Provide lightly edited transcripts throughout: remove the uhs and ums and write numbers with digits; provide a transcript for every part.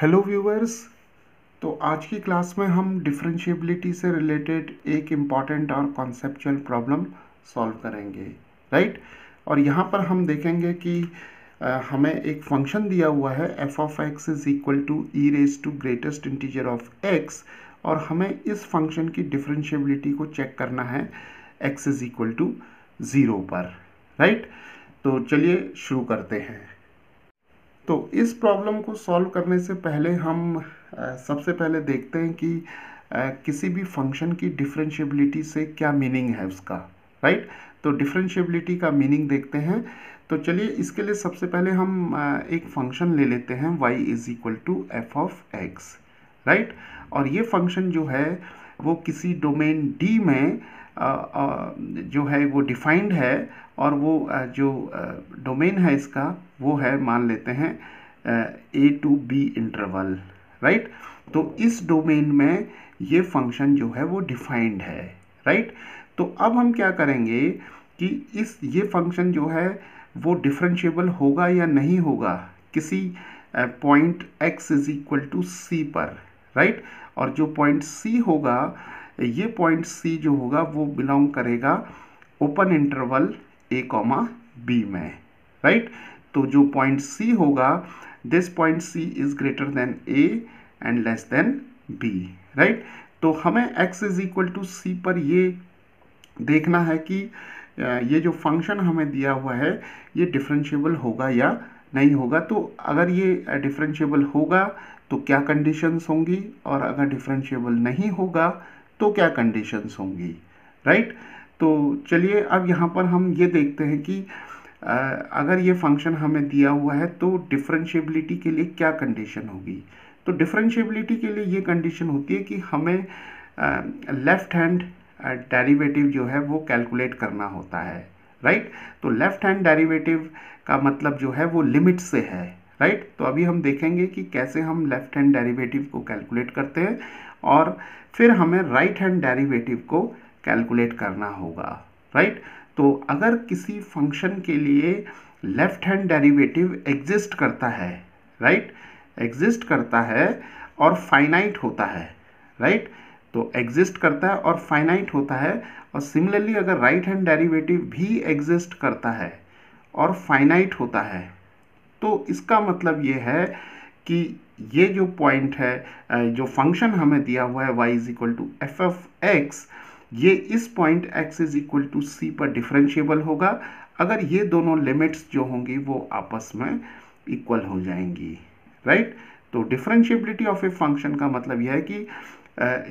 Hello viewers. तो आज की क्लास में हम डिफरेंशिएबिलिटी से रिलेटेड एक इम्पॉर्टेंट और कॉन्सेप्चुअल प्रॉब्लम सॉल्व करेंगे, राइट। और यहाँ पर हम देखेंगे कि हमें एक फंक्शन दिया हुआ है f of x is equal to e raise to greatest integer of x, और हमें इस फंक्शन की डिफरेंशिएबिलिटी को चेक करना है एक्स इज इक्वल टू 0 पर, राइट। तो चलिए शुरू करते हैं। तो इस प्रॉब्लम को सॉल्व करने से पहले हम सबसे पहले देखते हैं कि किसी भी फंक्शन की डिफरेंशिएबिलिटी से क्या मीनिंग है उसका, राइट। तो डिफरेंशिएबिलिटी का मीनिंग देखते हैं। तो चलिए इसके लिए सबसे पहले हम एक फंक्शन ले लेते हैं y is equal to F of x, right. और ये फंक्शन जो है वो किसी डोमेन D में जो है वो डिफाइंड है, और वो जो डोमेन है इसका वो है, मान लेते हैं A to B interval, right. तो इस डोमेन में ये फंक्शन जो है वो डिफाइंड है, राइट। तो अब हम क्या करेंगे कि ये फंक्शन जो है वो डिफरेंशिएबल होगा या नहीं होगा किसी point x is equal to C पर, राइट। और जो पॉइंट C होगा, ये पॉइंट C जो होगा वो बिलोंग करेगा ओपन इंटरवल A, B में, राइट। तो जो पॉइंट C होगा, this point C is greater than A and less than B, right. तो हमें x is equal to C पर ये देखना है कि ये जो फंक्शन हमें दिया हुआ है ये डिफरेंशिएबल होगा या नहीं होगा। तो अगर ये डिफरेंशिएबल होगा तो क्या कंडीशंस होंगी, और अगर डिफरेंशिएबल नहीं होगा तो क्या कंडीशंस होंगी, राइट। तो चलिए अब यहाँ पर हम ये देखते हैं कि अगर ये फंक्शन हमें दिया हुआ है तो डिफरेंशिएबिलिटी के लिए क्या कंडीशन होगी। तो डिफरेंशिएबिलिटी के लिए ये कंडीशन होती है कि हमें लेफ्ट हैंड डेरिवेटिव जो है वो कैलकुलेट करना होता है, राइट। तो लेफ्ट हैंड डेरिवेटिव का मतलब जो है वो लिमिट से है, राइट। तो अभी हम देखेंगे कि कैसे हम लेफ्ट हैंड डेरिवेटिव को कैलकुलेट करते हैं, और फिर हमें राइट हैंड डेरिवेटिव को कैलकुलेट करना होगा, राइट। तो अगर किसी फंक्शन के लिए लेफ्ट हैंड डेरिवेटिव एग्जिस्ट करता है, राइट, एग्जिस्ट करता है और फाइनाइट होता है, राइट। तो एग्जिस्ट करता है और फाइनाइट होता है, और सिमिलरली अगर राइट हैंड डेरिवेटिव भी एग्जिस्ट करता है और फाइनाइट होता है, तो इसका मतलब ये है कि ये जो पॉइंट है, जो फंक्शन हमें दिया हुआ है y is equal to F of X, ये इस point x is equal to C पर डिफरेंशिएबल होगा अगर ये दोनों लिमिट्स जो होंगी वो आपस में इक्वल हो जाएंगी, राइट। तो डिफरेंशिएबिलिटी ऑफ ए फंक्शन का मतलब यह है कि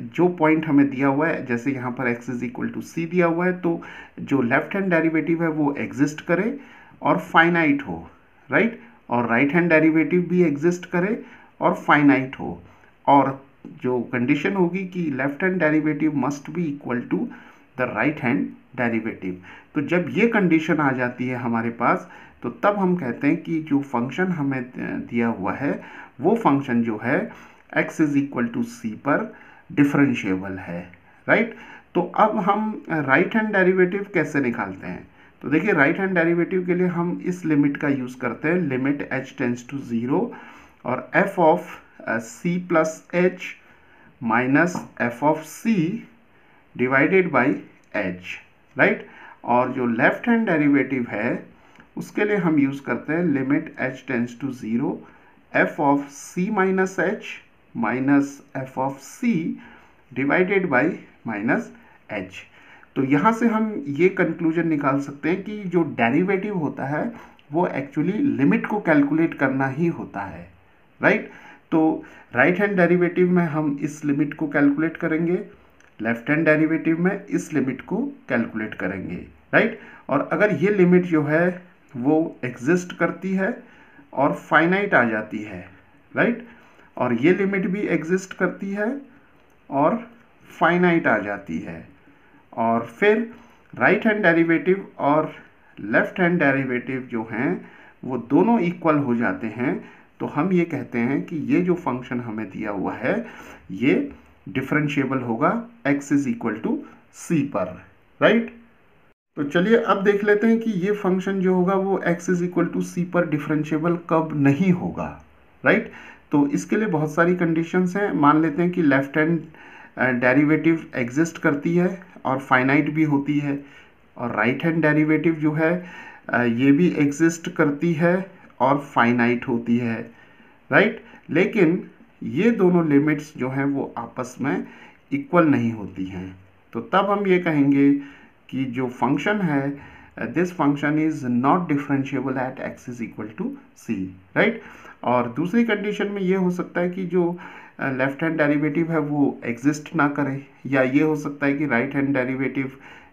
जो पॉइंट हमें दिया हुआ है, जैसे यहाँ पर x इज इक्वल टू सी दिया हुआ है, तो जो लेफ्ट हैंड डेरिवेटिव है वो एग्जिस्ट करे और फाइनाइट हो, राइट। और राइट हैंड डेरिवेटिव भी एग्जिस्ट करे और फाइनाइट हो, और जो कंडीशन होगी कि left hand derivative must be equal to the right hand derivative. तो जब ये कंडीशन आ जाती है हमारे पास, तो तब हम कहते हैं कि जो फंक्शन हमें दिया हुआ है वो फंक्शन जो है x is equal to C पर डिफरेंशिएबल है, राइट। तो अब हम राइट हैंड डेरिवेटिव कैसे निकालते हैं। तो देखिए राइट हैंड डेरिवेटिव के लिए हम इस लिमिट का यूज़ करते हैं, लिमिट h टेंड्स टू 0 और f of c plus h minus f of c divided by h, right. और जो लेफ्ट हैंड डेरिवेटिव है उसके लिए हम यूज़ करते हैं limit h tends to 0 f of c minus h minus f of c divided by minus h। तो यहाँ से हम ये कंक्लूजन निकाल सकते हैं कि जो डेरिवेटिव होता है वो एक्चुअली लिमिट को कैलकुलेट करना ही होता है, राइट। तो राइट हैंड डेरिवेटिव में हम इस लिमिट को कैलकुलेट करेंगे, लेफ्ट हैंड डेरिवेटिव में इस लिमिट को कैलकुलेट करेंगे, राइट। और अगर ये लिमिट जो है वो एग्जिस्ट करती है और फाइनाइट आ जाती है, राइट, और ये लिमिट भी एग्जिस्ट करती है और फाइनाइट आ जाती है, और फिर राइट हैंड डेरिवेटिव और लेफ्ट हैंड डेरिवेटिव जो हैं वो दोनों इक्वल हो जाते हैं, तो हम ये कहते हैं कि ये जो फंक्शन हमें दिया हुआ है ये डिफरेंशिएबल होगा x is equal to C पर, राइट। तो चलिए अब देख लेते हैं कि ये फंक्शन जो होगा वो x is equal to C पर डिफरेंशिएबल कब नहीं होगा, राइट। तो इसके लिए बहुत सारी कंडीशंस हैं। मान लेते हैं कि लेफ्ट हैंड डेरिवेटिव एग्जिस्ट करती है और फाइनाइट भी होती है, और राइट हैंड डेरिवेटिव जो है ये भी एग्जिस्ट करती है और फाइनाइट होती है, राइट। लेकिन ये दोनों लिमिट्स जो हैं वो आपस में इक्वल नहीं होती हैं। तो तब हम ये कहेंगे कि जो फंक्शन है this function is not differentiable at x is equal to c, right. और दूसरी कंडीशन में ये हो सकता है कि जो लेफ्ट हैंड डेरिवेटिव है वो एग्जिस्ट ना करे, या ये हो सकता है कि राइट हैंड डेरिवेटिव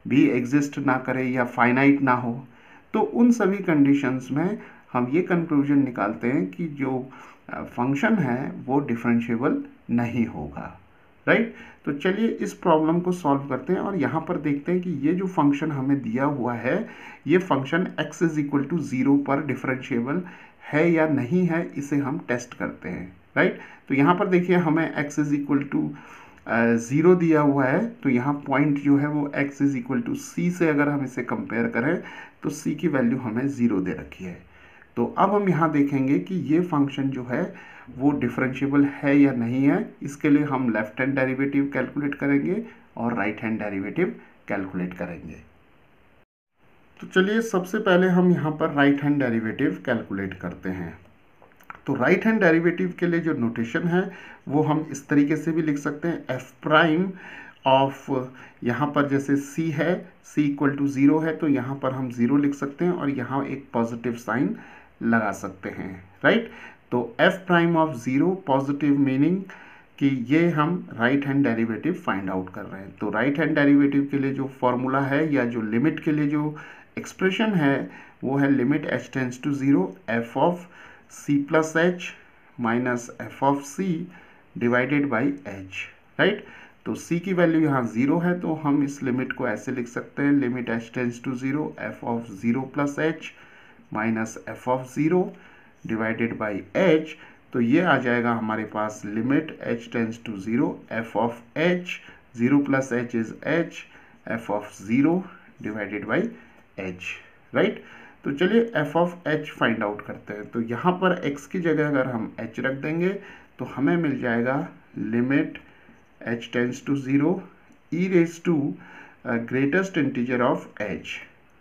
भी एग्जिस्ट ना करे या फाइनाइट ना हो। तो उन सभी कंडीशंस में हम ये कंक्लूजन निकालते हैं कि जो फंक्शन है वो डिफरेंशिएबल नहीं होगा, राइट। तो चलिए इस प्रॉब्लम को सॉल्व करते हैं और यहाँ पर देखते हैं कि ये जो फंक्शन हमें दिया हुआ है ये function x is equal to 0 पर डिफरेंशिएबल है या नहीं है, इसे हम टेस्ट करते हैं, राइट। तो यहाँ पर देखिए हमें x इज इक्वल टू 0 दिया हुआ है, तो यहाँ पॉइंट जो है वो x is equal to c से अगर हम इसे कंपेयर करें तो c की वैल्यू हमें 0 दे रखी है। तो अब हम यहाँ देखेंगे कि ये फंक्शन जो है वो डिफरेंशिएबल है या नहीं है। इसके लिए हम लेफ्ट हैंड डेरिवेटिव कैलकुलेट करेंगे और राइट हैंड डेरिवेटिव कैलकुलेट करेंगे। तो चलिए सबसे पहले हम यहाँ पर राइट हैंड डेरिवेटिव कैलकुलेट करते हैं। तो राइट हैंड डेरिवेटिव के लिए जो नोटेशन है वो हम इस तरीके से भी लिख सकते हैं, एफ प्राइम ऑफ, यहाँ पर जैसे c है, c इक्वल टू 0 है तो यहाँ पर हम 0 लिख सकते हैं और यहाँ एक पॉजिटिव साइन लगा सकते हैं, राइट। तो f prime of 0 positive meaning कि ये हम right hand derivative find out कर रहे हैं। तो राइट हैंड डेरिवेटिव के लिए जो फॉर्मूला है या जो लिमिट के लिए जो एक्सप्रेशन है वो है limit h tends to 0 f of c plus h minus f of c divided by h, right. तो c की वैल्यू यहाँ 0 है तो हम इस लिमिट को ऐसे लिख सकते हैं, limit h tends to 0 f of 0 plus h minus f of 0 divided by h। तो ये आ जाएगा हमारे पास limit h tends to 0 f of h, 0 plus h is h, f of 0 divided by h, right. तो चलिए f of h find out करते हैं। तो यहाँ पर x की जगह अगर हम h रख देंगे तो हमें मिल जाएगा limit h tends to 0 e raise to greatest integer of h,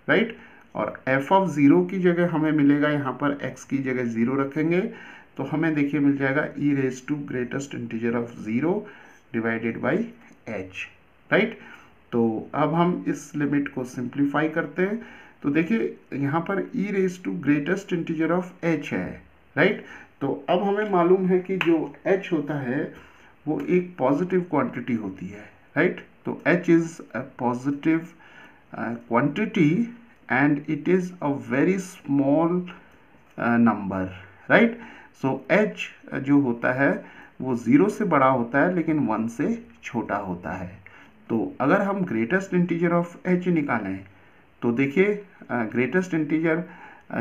right. और f ऑफ 0 की जगह हमें मिलेगा, यहाँ पर x की जगह 0 रखेंगे तो हमें देखिए मिल जाएगा e raise to greatest integer of 0 divided by h, right. तो अब हम इस लिमिट को सिंप्लीफाई करते हैं तो देखिए यहाँ पर e raise to greatest integer of h है, राइट। तो अब हमें मालूम है कि जो h होता है वो एक पॉजिटिव क्वांटिटी होती है, राइट। तो h is a positive quantity and it is a very small number, right। so h जो होता है वो 0 से बड़ा होता है लेकिन 1 से छोटा होता है। तो अगर हम ग्रेटेस्ट इंटीजर ऑफ h निकालें तो देखिए ग्रेटेस्ट इंटीजर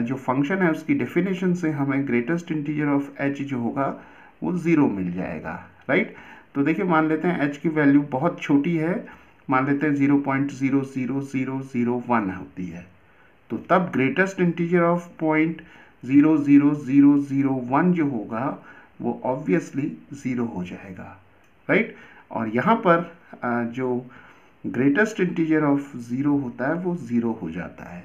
जो फंक्शन है उसकी डेफिनेशन से हमें ग्रेटेस्ट इंटीजर ऑफ h जो होगा वो 0 मिल जाएगा, राइट। तो देखिए मान लेते हैं h की वैल्यू बहुत छोटी है, मान लेते हैं 0.00001 होती है, तो तब ग्रेटेस्ट इंटीजर ऑफ 0.00001 जो होगा वो ऑब्वियसली 0 हो जाएगा, राइट। और यहाँ पर जो ग्रेटेस्ट इंटीजर ऑफ 0 होता है वो 0 हो जाता है।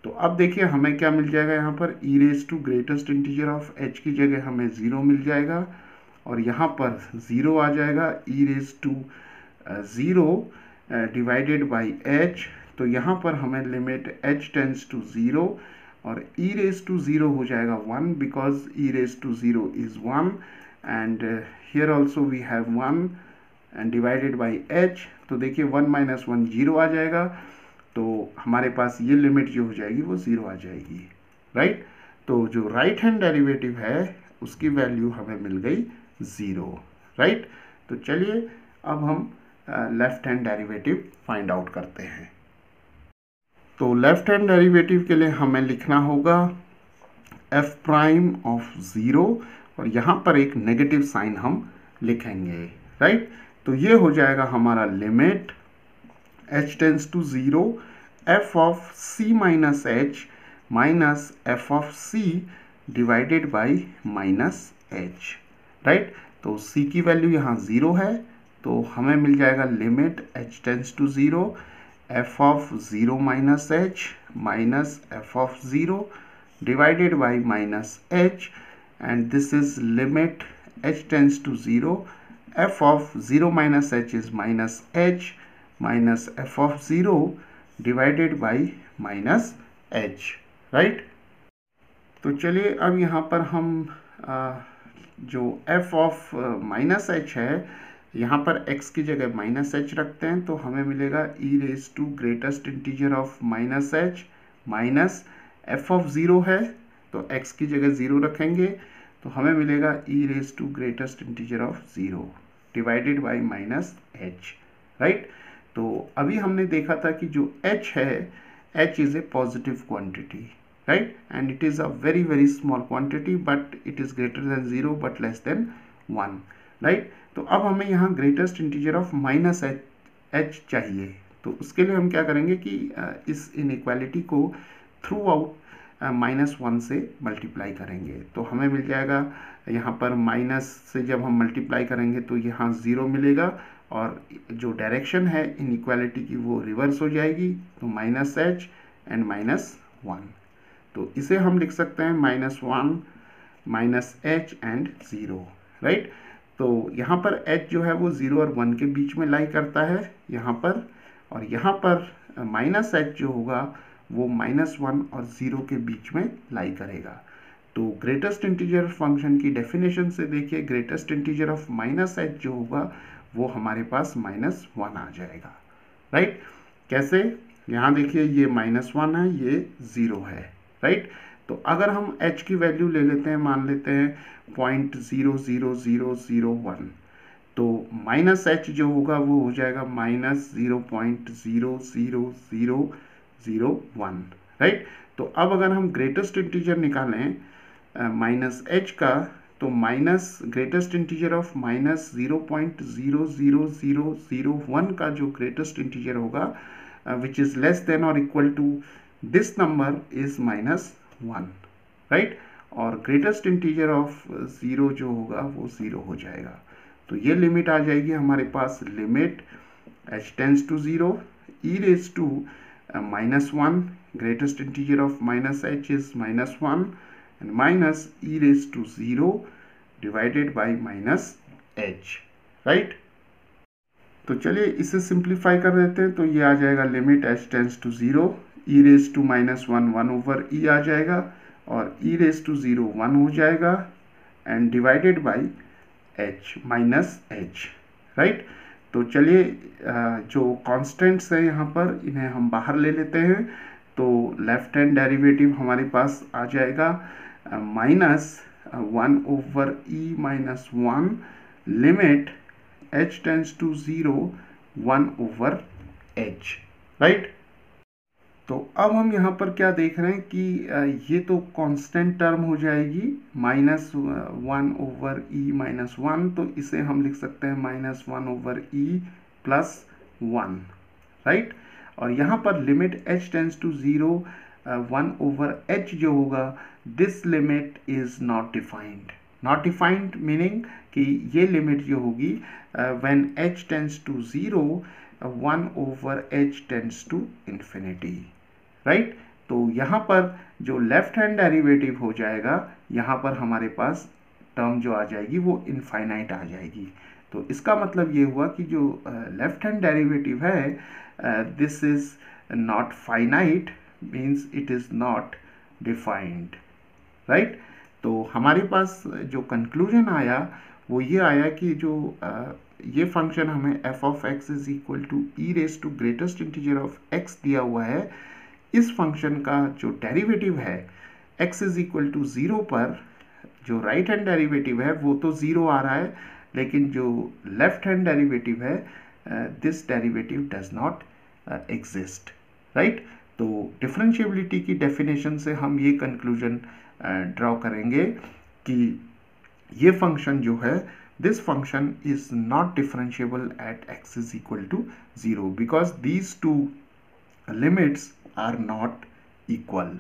तो अब देखिए हमें क्या मिल जाएगा, यहाँ पर e raise to greatest integer of h की जगह हमें 0 मिल जाएगा और यहाँ पर 0 आ जाएगा, e raise to 0 divided by h। तो यहाँ पर हमें लिमिट h टेंड्स टू 0 और e रेज टू 0 हो जाएगा 1 because e raise to 0 is 1 and here also we have 1 and divided by h। तो देखिए 1 माइनस 1 0 आ जाएगा, तो हमारे पास ये लिमिट जो हो जाएगी वो 0 आ जाएगी, राइट। तो जो राइट हैंड डेरिवेटिव है उसकी वैल्यू हमें मिल गई 0, राइट। तो चलिए अब हम left hand derivative find out करते हैं। तो लेफ्ट हैंड डेरिवेटिव के लिए हमें लिखना होगा f प्राइम ऑफ 0 और यहाँ पर एक नेगेटिव साइन हम लिखेंगे, राइट। तो ये हो जाएगा हमारा limit h tends to 0 f of c minus h minus f of c divided by minus h, right. तो c की वैल्यू यहाँ 0 है, तो हमें मिल जाएगा limit h tends to 0 f of 0 minus h minus f of 0 divided by minus h, and this is limit h tends to 0 f of 0 minus h is minus h minus f of 0 divided by minus h, right. तो चलिए अब यहाँ पर हम जो f of minus H है, यहाँ पर x की जगह माइनस एच रखते हैं, तो हमें मिलेगा e raise to greatest integer of minus h minus f of 0 है, तो x की जगह 0 रखेंगे, तो हमें मिलेगा e raise to greatest integer of 0 divided by minus h, right. तो अभी हमने देखा था कि जो h है, h is a positive quantity, right, and it is a very small quantity but it is greater than 0 but less than 1, right। तो अब हमें यहाँ greatest integer of minus h चाहिए, तो उसके लिए हम क्या करेंगे कि इस inequality को थ्रू आउट -1 से मल्टीप्लाई करेंगे, तो हमें मिल जाएगा यहाँ पर माइनस से जब हम मल्टीप्लाई करेंगे तो यहाँ 0 मिलेगा, और जो डायरेक्शन है इनइक्वालिटी की वो रिवर्स हो जाएगी, तो माइनस एच एंड माइनस 1, तो इसे हम लिख सकते हैं -1 माइनस एच एंड 0, राइट। तो यहाँ पर h जो है वो 0 और 1 के बीच में लाई करता है यहाँ पर, और यहाँ पर माइनस एच जो होगा वो -1 और 0 के बीच में लाई करेगा। तो ग्रेटेस्ट इंटीजर फंक्शन की डेफिनेशन से देखिए, greatest integer of minus H जो होगा वो हमारे पास -1 आ जाएगा, राइट। कैसे, यहाँ देखिए ये -1 है, ये 0 है, राइट। तो अगर हम h की वैल्यू ले लेते हैं, मान लेते हैं 0.00001, तो माइनस एच जो होगा वो हो जाएगा -0.00001, राइट। तो अब अगर हम ग्रेटेस्ट इंटीजर निकालें माइनस एच का, तो माइनस ग्रेटेस्ट इंटीजर ऑफ -0.00001 का जो ग्रेटेस्ट इंटीजर होगा विच इज़ लेस देन और equal to this number is -1, right, और ग्रेटेस्ट इंटीजर ऑफ 0 जो होगा वो 0 हो जाएगा। तो ये लिमिट आ जाएगी हमारे पास, limit h tends to 0 e raise to -1, greatest integer of minus h is -1 and minus e raise to 0 divided by minus h, right. तो चलिए इसे सिंप्लीफाई कर देते हैं, तो ये आ जाएगा limit h tends to 0 e raise to -1 1 over e आ जाएगा, और e रेज टू 0 1 हो जाएगा, and divided by h minus h, right. तो चलिए जो कांस्टेंट्स है यहाँ पर इन्हें हम बाहर ले लेते हैं, तो लेफ्ट हैंड डेरिवेटिव हमारे पास आ जाएगा -1 over e minus 1 limit h tends to 0 1 over h, right. तो अब हम यहाँ पर क्या देख रहे हैं कि ये तो कांस्टेंट टर्म हो जाएगी -1 ओवर e माइनस 1, तो इसे हम लिख सकते हैं -1 ओवर e प्लस 1, राइट। और यहाँ पर limit h tends to 0 1 over h जो होगा, this limit is not defined, not defined meaning कि ये लिमिट जो होगी when h tends to 0 1 over h tends to infinity, right. तो यहाँ पर जो लेफ्ट हैंड डेरिवेटिव हो जाएगा, यहाँ पर हमारे पास टर्म जो आ जाएगी वो इनफाइनाइट आ जाएगी। तो इसका मतलब ये हुआ कि जो लेफ्ट हैंड डेरिवेटिव है this is not finite, means it is not defined, right. तो हमारे पास जो कंक्लूजन आया वो ये आया कि जो ये फंक्शन हमें f of x is equal to e raise to greatest integer of x दिया हुआ है, इस फंक्शन का जो डेरिवेटिव है x इज इक्वल टू 0 पर, जो राइट हैंड डेरिवेटिव है वो तो 0 आ रहा है, लेकिन जो लेफ्ट हैंड डेरिवेटिव है this derivative does not exist, right. तो डिफरेंशिएबिलिटी की डेफिनेशन से हम ये कंक्लूजन ड्रॉ करेंगे कि ये फंक्शन जो है, this function is not differentiable at x is equal to 0 because these two limits are not equal,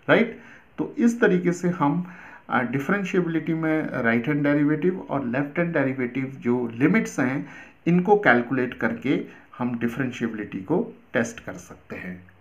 right। तो इस तरीके से हम डिफरेंशिएबिलिटी में राइट हैंड डेरिवेटिव और लेफ्ट हैंड डेरिवेटिव जो लिमिट्स हैं इनको कैलकुलेट करके हम डिफरेंशिएबिलिटी को टेस्ट कर सकते हैं।